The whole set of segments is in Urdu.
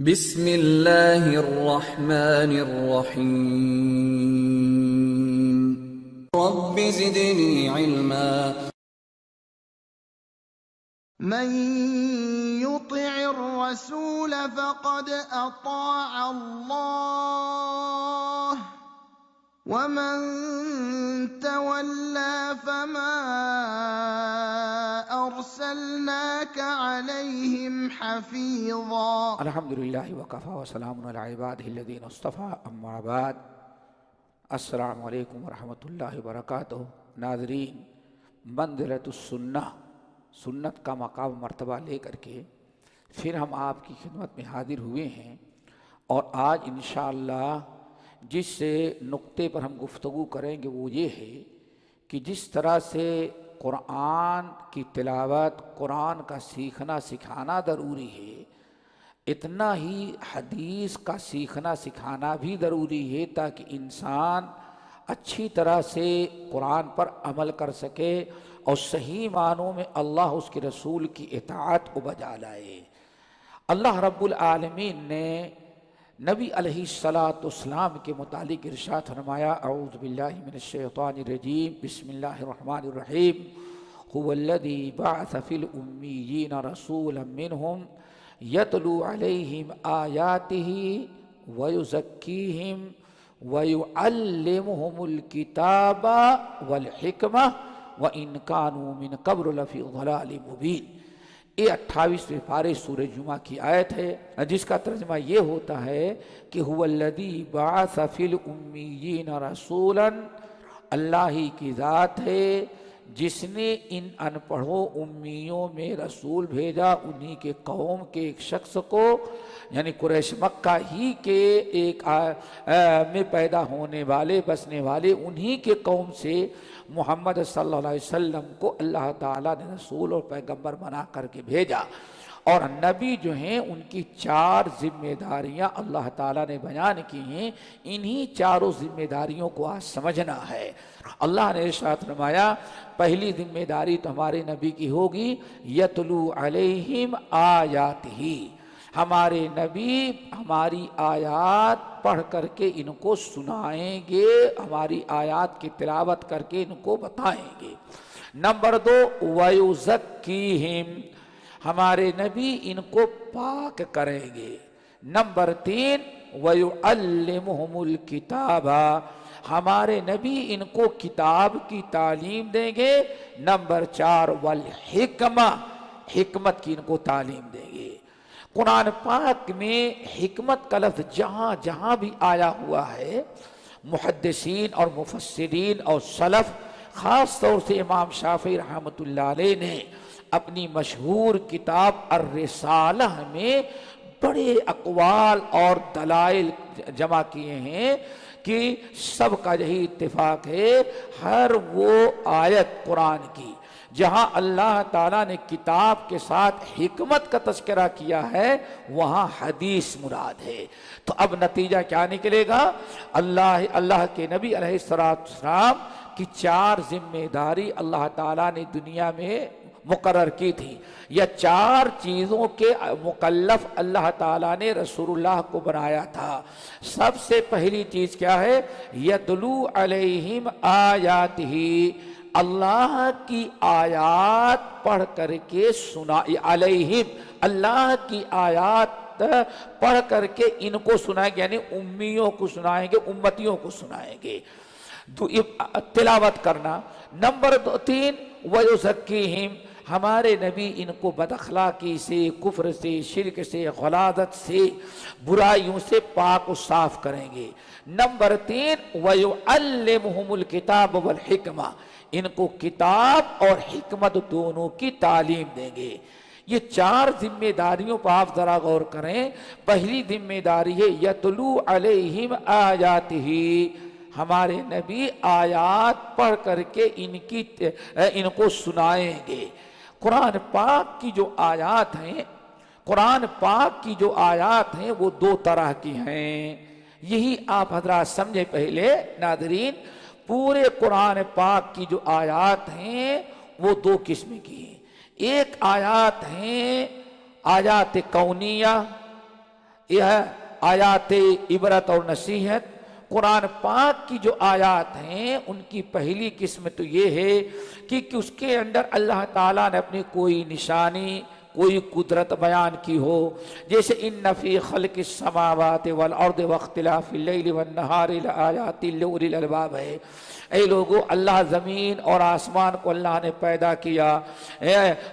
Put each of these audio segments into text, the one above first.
بسم اللہ الرحمن الرحیم رب زدنی علما من يطع الرسول فقد أطاع الله ومن تولى فما أرسلناك عليهم حفيظا. الحمد للہ وکفی وسلام علی عبادہ الذین اصطفیٰ اما بعد. السلام علیکم ورحمۃ اللہ وبرکاتہ. ناظرین، منزلۃ السنہ، سنت کا مقام مرتبہ لے کر کے پھر ہم آپ کی خدمت میں حاضر ہوئے ہیں، اور آج انشاءاللہ جس نقطے پر ہم گفتگو کریں گے وہ یہ ہے کہ جس طرح سے قرآن کی تلاوت، قرآن کا سیکھنا سکھانا ضروری ہے، اتنا ہی حدیث کا سیکھنا سکھانا بھی ضروری ہے تاکہ انسان اچھی طرح سے قرآن پر عمل کر سکے اور صحیح معنوں میں اللہ اس کے رسول کی اطاعت کو بجا لائے. اللہ رب العالمین نے نبی علیہ السلام کے متعلق ارشاد فرمایا: اعوذ باللہ من الشیطان الرجیم، بسم اللہ الرحمن الرحیم. هو الذی بعث فی الامیین رسولا منہم یتلو علیہم آیاتہ ویزکیہم ویعلمہم الکتاب والحکمہ وَإِن كَانُوا مِن قَبْلُ لَفِي ضَلَالٍ مُبِينٍ. یہ 28ویں پارے سورہ جمعہ کی آیت ہے، جس کا ترجمہ یہ ہوتا ہے کہ هُوَ الَّذِي بَعَثَ فِي الْأُمِّيِّينَ رَسُولًا، اللہ ہی کی ذات ہے جس نے ان ان پڑھوں امیوں میں رسول بھیجا، انہی کے قوم کے ایک شخص کو، یعنی قریش مکہ ہی کے ایک میں پیدا ہونے والے بسنے والے انہی کے قوم سے محمد صلی اللہ علیہ وسلم کو اللہ تعالیٰ نے رسول اور پیغمبر بنا کر کے بھیجا. اور نبی جو ہیں ان کی 4 ذمہ داریاں اللہ تعالیٰ نے بیان کی ہیں. انہی چاروں ذمہ داریوں کو آج سمجھنا ہے. اللہ نے ارشاد فرمایا پہلی ذمہ داری تو ہمارے نبی کی ہوگی یتلو علیہم آیاتہ، ہمارے نبی ہماری آیات پڑھ کر کے ان کو سنائیں گے، ہماری آیات کی تلاوت کر کے ان کو بتائیں گے. نمبر 2 وَيُزَكِّيهِمْ، ہمارے نبی ان کو پاک کریں گے. نمبر 3 وَيُعَلِّمُهُمُ الْكِتَابَ، ہمارے نبی ان کو کتاب کی تعلیم دیں گے. نمبر 4 وَالْحِكْمَةِ، حکمت کی ان کو تعلیم دیں گے. قرآن پاک میں حکمت کا لفظ جہاں جہاں بھی آیا ہوا ہے، محدثین اور مفسرین اور سلف، خاص طور سے امام شافعی رحمۃ اللہ علیہ نے اپنی مشہور کتاب الرسالہ میں بڑے اقوال اور دلائل جمع کیے ہیں کہ سب کا یہی اتفاق ہے، ہر وہ آیت قرآن کی جہاں اللہ تعالیٰ نے کتاب کے ساتھ حکمت کا تذکرہ کیا ہے وہاں حدیث مراد ہے. تو اب نتیجہ کیا نکلے گا؟ اللہ کے نبی علیہ السلام کی 4 ذمہ داری اللہ تعالیٰ نے دنیا میں مقرر کی تھی. یا 4 چیزوں کے مکلف اللہ تعالیٰ نے رسول اللہ کو بنایا تھا. سب سے پہلی چیز کیا ہے؟ یتلو علیہم آیاتہ، اللہ کی آیات پڑھ کر کے علیہم، اللہ کی آیات پڑھ کر کے ان کو سنائیں گے، یعنی امیوں کو سنائیں گے، امتیوں کو سنائیں گے. تلاوت کرنا. نمبر 3 وَيُزَكِّيهِمْ، ہمارے نبی ان کو بداخلاقی سے، کفر سے، شرک سے، غلاظت سے، برائیوں سے پاک و صاف کریں گے. نمبر 3 وَيُعَلِّمُهُمُ الْكِتَابَ وَالْحِكْمَةِ، ان کو کتاب اور حکمت دونوں کی تعلیم دیں گے. یہ 4 ذمہ داریوں پر آپ ذرا غور کریں. پہلی ذمہ داری ہے یتلو علیہم آیاتہ، ہمارے نبی آیات پڑھ کر کے ان کو سنائیں گے. قرآن پاک کی جو آیات ہیں، قرآن پاک کی جو آیات ہیں وہ 2 طرح کی ہیں. یہی آپ حضرات سمجھیں. پہلے ناظرین، پورے قرآن پاک کی جو آیات ہیں وہ 2 قسم کی ہیں. ایک آیات ہیں آیات کونیہ، یہ آیات عبرت اور نصیحت، قرآن پاک کی جو آیات ہیں ان کی پہلی قسم تو یہ ہے کہ اس کے اندر اللہ تعالیٰ نے اپنی کوئی نشانی، کوئی قدرت بیان کی ہو، جیسے ان فی خلق السماوات والارض واختلاف اللیل والنہار لآیات لأولی الالباب ہے۔ اے لوگو، اللہ زمین اور آسمان کو اللہ نے پیدا کیا،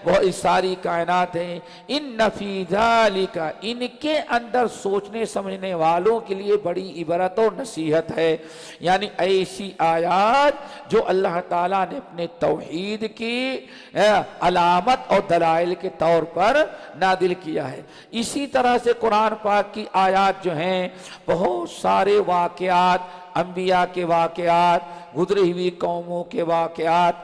وہ ساری کائنات ہیں، ان فی ذالک، ان کے اندر سوچنے سمجھنے والوں کے لیے بڑی عبرت اور نصیحت ہے، یعنی ایسی آیات جو اللہ تعالیٰ نے اپنے توحید کی علامت اور دلائل کے طور پر نازل کیا ہے۔ اسی طرح سے قرآن پاک کی آیات جو ہیں بہت سارے واقعات، انبیاء کے واقعات، گزری ہوئی قوموں کے واقعات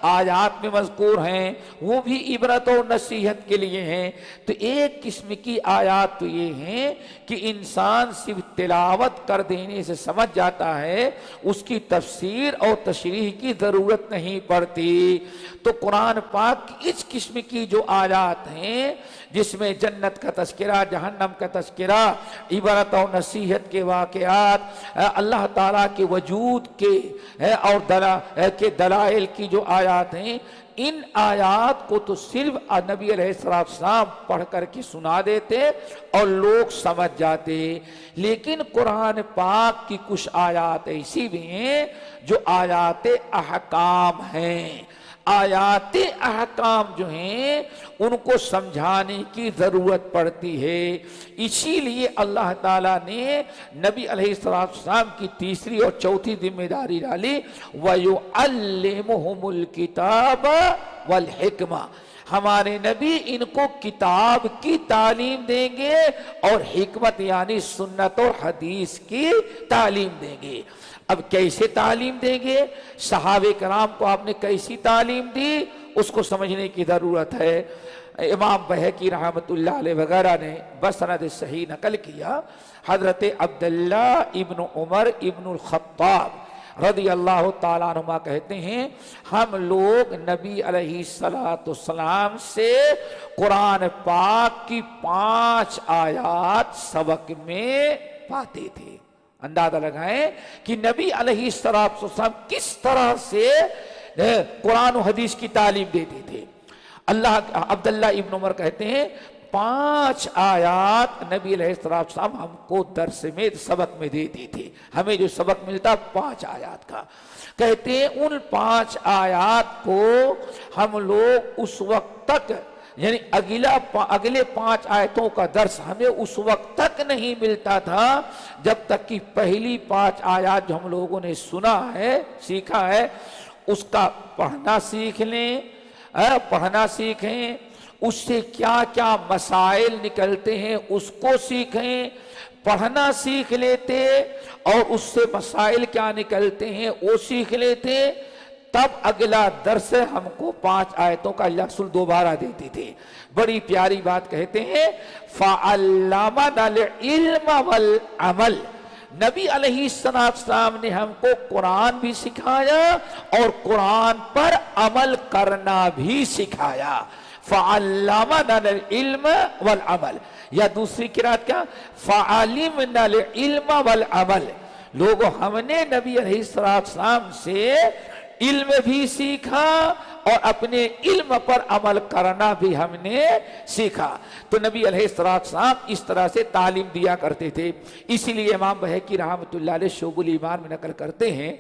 آیات میں مذکور ہیں، وہ بھی عبرت اور نصیحت کے لیے ہیں۔ تو ایک قسم کی آیات تو یہ ہیں کہ انسان صرف تلاوت کر دینے سے سمجھ جاتا ہے، اس کی تفسیر اور تشریح کی ضرورت نہیں پڑتی۔ تو قرآن پاک کی اس قسم کی جو آیات ہیں جس میں جنت کا تذکرہ، جہنم کا تذکرہ، عبرت اور نصیحت کے واقعات، اللہ تعالیٰ کے وجود کے اور دلائل کی جو آیات ہیں، ان آیات کو تو صرف نبی علیہ السلام پڑھ کر کے سنا دیتے اور لوگ سمجھ جاتے، لیکن قرآن پاک کی کچھ آیات ایسی بھی ہیں جو آیات احکام ہیں۔ آیات احکام جو ہیں ان کو سمجھانے کی ضرورت پڑتی ہے، اسی لیے اللہ تعالیٰ نے نبی علیہ السلام کی تیسری اور چوتھی ذمہ داری ڈالی، وَيُعَلِّمُهُمُ الْكِتَابَ وَالْحِكْمَةَ، ہمارے نبی ان کو کتاب کی تعلیم دیں گے اور حکمت یعنی سنت اور حدیث کی تعلیم دیں گے۔ اب کیسے تعلیم دیں گے؟ صحابہ کرام کو آپ نے کیسی تعلیم دی، اس کو سمجھنے کی ضرورت ہے۔ امام بہقی رحمۃ اللہ علیہ وغیرہ نے بسند صحیح نقل کیا، حضرت عبداللہ ابن عمر ابن الخطاب رضی اللہ تعالیٰ عنہما کہتے ہیں، ہم لوگ نبی علیہ السلام سے قرآن پاک کی 5 آیات سبق میں پاتے تھے۔ اندازہ لگائیں کہ نبی علیہ السلام کس طرح سے قرآن و حدیث کی تعلیم دیتے تھے۔ عبداللہ ابن عمر کہتے ہیں 5 آیات نبی علیہ السلام ہم کو درس میں سبق میں دیتی تھی، ہمیں جو سبق ملتا 5 آیات کا۔ کہتے ہیں ان 5 آیات کو ہم لوگ اس وقت تک، یعنی اگلے 5 آیتوں کا درس ہمیں اس وقت تک نہیں ملتا تھا جب تک کہ پہلی 5 آیات جو ہم لوگوں نے سنا ہے، سیکھا ہے، اس کا پڑھنا سیکھ لیں، پڑھنا سیکھیں، اس سے کیا کیا مسائل نکلتے ہیں اس کو سیکھیں، پڑھنا سیکھ لیتے اور اس سے مسائل کیا نکلتے ہیں وہ سیکھ لیتے، تب اگلا درس ہم کو 5 آیتوں کا اللہ رسول دوبارہ دیتے تھے۔ بڑی پیاری بات کہتے ہیں، فَعَلَّمَنَا الْعِلْمَ وَالْعَمَلِ، نبی علیہ السلام نے ہم کو قرآن بھی سکھایا اور قرآن پر عمل کرنا بھی سکھایا۔ فَعَلَّمَنَا الْعِلْمَ وَالْعَمَلِ، یا دوسری قرات کیا، فَعَلِمْنَا الْعِلْمَ وَالْعَمَلِ، لوگوں ہم نے نبی علیہ السلام سے علم بھی سیکھا اور اپنے علم پر عمل کرنا بھی ہم نے سیکھا۔ تو نبی علیہ السلام اس طرح سے تعلیم دیا کرتے تھے، اسی لیے امام بہقی رحمۃ اللہ علیہ شعب الایمان میں نقل کرتے ہیں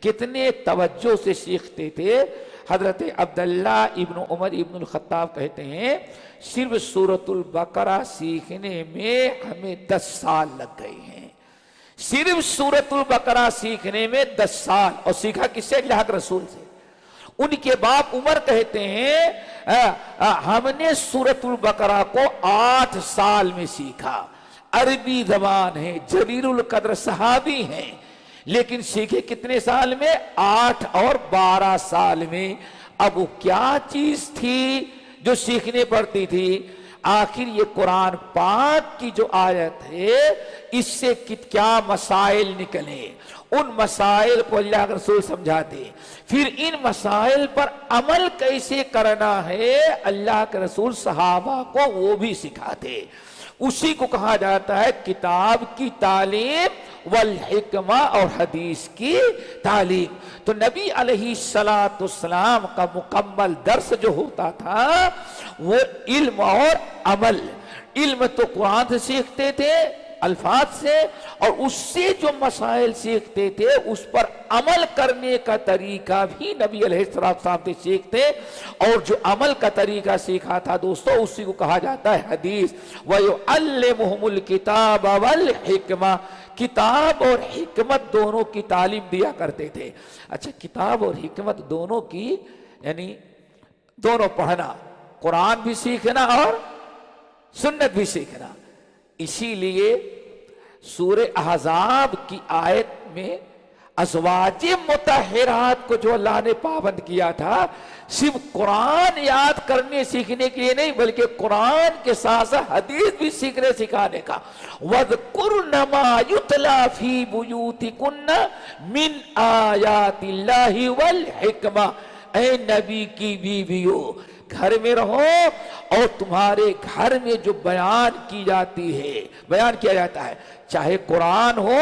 کتنے توجہ سے سیکھتے تھے۔ حضرت عبداللہ ابن عمر ابن الخطاب کہتے ہیں صرف سورۃ البقرہ سیکھنے میں ہمیں 10 سال لگ گئے ہیں، صرف سورۃ البقرہ سیکھنے میں 10 سال، اور سیکھا کس سے؟ اللہ کے رسول سے۔ ان کے باپ عمر کہتے ہیں ہم نے سورۃ البقرہ کو 8 سال میں سیکھا، عربی زبان ہے، جلیل القدر صحابی ہیں، لیکن سیکھے کتنے سال میں؟ 8 اور 12 سال میں۔ اب وہ کیا چیز تھی جو سیکھنے پڑتی تھی؟ آخر یہ قرآن پاک کی جو آیت ہے اس سے کیا مسائل نکلے، ان مسائل کو اللہ کے رسول سمجھاتے، پھر ان مسائل پر عمل کیسے کرنا ہے اللہ کے رسول صحابہ کو وہ بھی سکھاتے۔ اسی کو کہا جاتا ہے کتاب کی تعلیم والحکمہ اور حدیث کی تعلیم. تو نبی علیہ السلام کا مکمل درس جو ہوتا تھا وہ علم اور عمل. علم تو قرآن سے سیکھتے تھے الفاظ سے، اور اس سے جو مسائل سیکھتے تھے اس پر عمل کرنے کا طریقہ بھی نبی علیہ السلام سے سیکھتے، اور جو عمل کا طریقہ سیکھا تھا دوستو اسی کو کہا جاتا ہے حدیث. وَيُعَلِّمُهُمُ الْكِتَابَ وَالْحِکْمَةَ، کتاب اور حکمت دونوں کی تعلیم دیا کرتے تھے. اچھا، کتاب اور حکمت دونوں کی یعنی دونوں پڑھنا، قرآن بھی سیکھنا اور سنت بھی سیکھنا. اسی لیے سورہ احزاب کی آیت میں ازواج مطہرات کو جو اللہ نے پابند کیا تھا صرف قرآن یاد کرنے سیکھنے کے لیے نہیں بلکہ قرآن کے ساتھ ساتھ حدیث بھی سیکھنے سکھانے کا. وَاذْكُرْنَ مَا يُتْلَى فِي بُيُوتِكُنَّ مِنْ آيَاتِ اللَّهِ وَالْحِكْمَةِ. اے نبی کی بیویوں، گھر میں رہو اور تمہارے گھر میں جو بیان کی جاتی ہے، بیان کیا جاتا ہے، چاہے قرآن ہو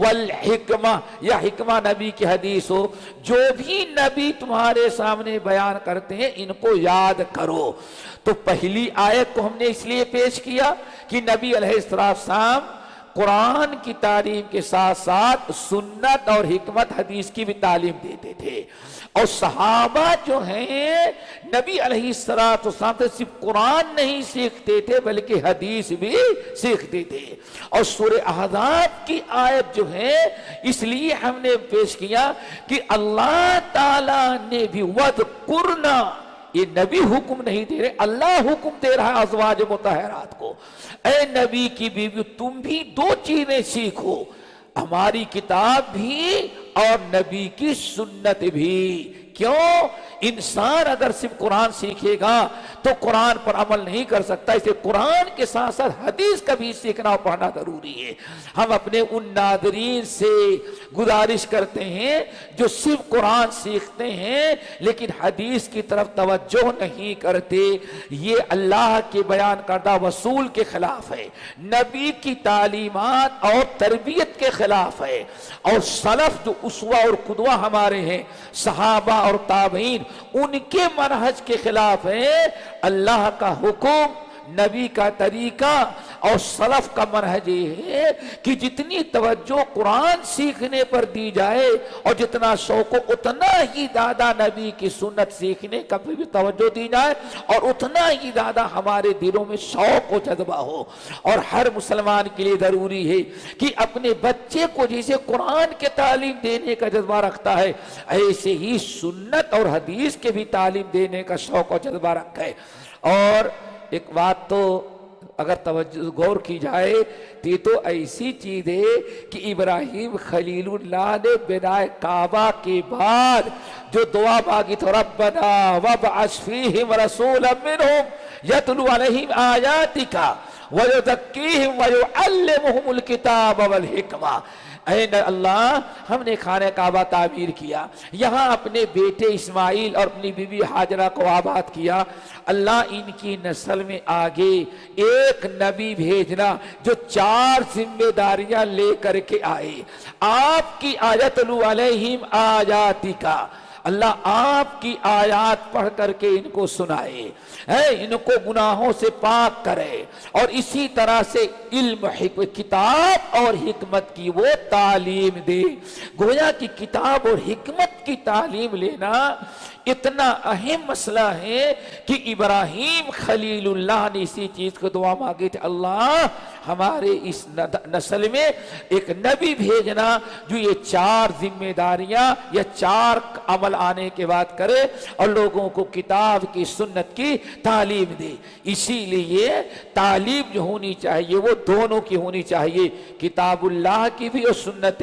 والحکمہ یا حکمہ نبی کی حدیث ہو، جو بھی نبی تمہارے سامنے بیان کرتے ہیں ان کو یاد کرو. تو پہلی آیت کو ہم نے اس لیے پیش کیا کہ نبی علیہ السلام قرآن کی تعلیم کے ساتھ ساتھ سنت اور حکمت حدیث کی بھی تعلیم دیتے تھے. اور صحابہ جو ہیں نبی علیہ السلام سے صرف قرآن نہیں سیکھتے تھے بلکہ حدیث بھی سیکھتے تھے. اور سورہ احزاب کی آیت جو ہے اس لیے ہم نے پیش کیا کہ اللہ تعالیٰ نے بھی وَاذْكُرْنَا، یہ نبی حکم نہیں دے رہے، اللہ حکم دے رہا ہے ازواج مطہرات کو. اے نبی کی بیوی تم بھی دو چیزیں سیکھو، ہماری کتاب بھی اور نبی کی سنت بھی. کیوں؟ انسان اگر صرف قرآن سیکھے گا تو قرآن پر عمل نہیں کر سکتا، اسے قرآن کے ساتھ ساتھ حدیث کا بھی سیکھنا اور پڑھنا ضروری ہے. ہم اپنے ان ناظرین سے گزارش کرتے ہیں جو صرف قرآن سیکھتے ہیں لیکن حدیث کی طرف توجہ نہیں کرتے، یہ اللہ کے بیان کردہ رسول کے خلاف ہے، نبی کی تعلیمات اور تربیت کے خلاف ہے. اور سلف جو اسوہ اور قدوہ ہمارے ہیں، صحابہ اور تابعین، ان کے منہج کے خلاف ہے. اللہ کا حکم، نبی کا طریقہ اور سلف کا منہج یہ ہے کہ جتنی توجہ قرآن سیکھنے پر دی جائے اور جتنا شوق ہو اتنا ہی زیادہ نبی کی سنت سیکھنے کا بھی توجہ دی جائے اور اتنا ہی زیادہ ہمارے دلوں میں شوق و جذبہ ہو. اور ہر مسلمان کے لیے ضروری ہے کہ اپنے بچے کو جیسے قرآن کے تعلیم دینے کا جذبہ رکھتا ہے ایسے ہی سنت اور حدیث کے بھی تعلیم دینے کا شوق و جذبہ رکھے. اور ایک بات تو اگر توجہ غور کی جائے تو یہ تو ایسی چیز ہے کہ ابراہیم خلیل اللہ نے بنائے کعبہ کے بعد جو دعا مانگی تو ربنا وابعث فیہم رسولا منہم یتلو علیہم آیاتک ویزکیہم ویعلمہم الکتاب والحکمہ. اے اللہ، ہم نے خانہ کعبہ تعمیر کیا، یہاں اپنے بیٹے اسماعیل اور اپنی بیوی حاجرہ کو آباد کیا. اللہ ان کی نسل میں آگے ایک نبی بھیجنا جو 4 ذمہ داریاں لے کر کے آئے. آپ کی یتلو علیہم آیاتک، اللہ آپ کی آیات پڑھ کر کے ان کو سنائے، ان کو گناہوں سے پاک کرے، اور اسی طرح سے علم کتاب اور حکمت کی وہ تعلیم دے. گویا کہ کتاب اور حکمت کی تعلیم لینا اتنا اہم مسئلہ ہے کہ ابراہیم خلیل اللہ نے اسی چیز کو دعا مانگی تھی، اللہ ہمارے اس نسل میں ایک نبی بھیجنا جو یہ 4 ذمہ داریاں یا 4 عمل آنے کے بعد کرے اور لوگوں کو کتاب کی سنت کی تعلیم دے. اسی لیے تعلیم جو ہونی چاہیے وہ دونوں کی ہونی چاہیے، کتاب اللہ کی بھی اور سنت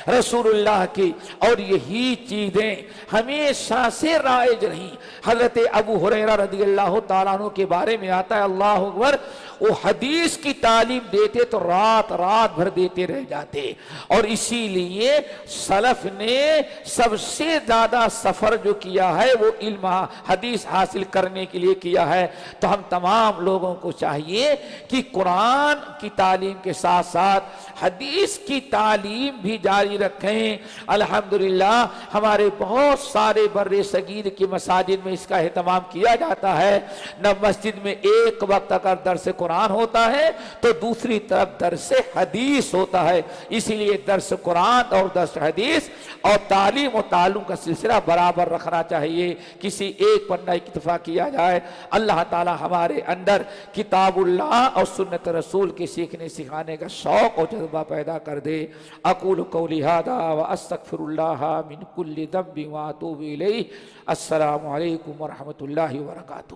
رسول اللہ کی. اور یہی چیزیں ہمیشہ سے رائج رہی. حضرت ابو ہریرہ رضی اللہ تعالیٰ عنہ کے بارے میں آتا ہے، اللہ اکبر، وہ حدیث کی تعلیم تعلیم دیتے تو رات رات بھر دیتے رہ جاتے، اور اسی لیے سلف نے سب سے زیادہ سفر جو کیا ہے وہ علم حدیث حاصل کرنے کے لیے کیا ہے۔ تو ہم تمام لوگوں کو چاہیے کہ قرآن کی تعلیم کے ساتھ ساتھ حدیث کی تعلیم بھی جاری رکھیں۔ الحمدللہ ہمارے بہت سارے بر صغیر کی مساجد میں اس کا اہتمام کیا جاتا ہے، نہ مسجد میں ایک وقت اگر درس قرآن ہوتا ہے تو دوسری طرف درس حدیث ہوتا ہے، اسی لیے درس قرآن اور درس حدیث اور تعلیم و تعلم کا سلسلہ برابر رکھنا چاہیے، کسی ایک پر نہ اکتفا کیا جائے۔ اللہ تعالی ہمارے اندر کتاب اللہ اور سنت رسول کے سیکھنے سکھانے کا شوق اور جذبہ پیدا کر دے۔ اقول قولی ھذا واستغفر اللہ من کل ذنب واتوب الیہ۔ السلام علیکم ورحمۃ اللہ وبرکاتہ۔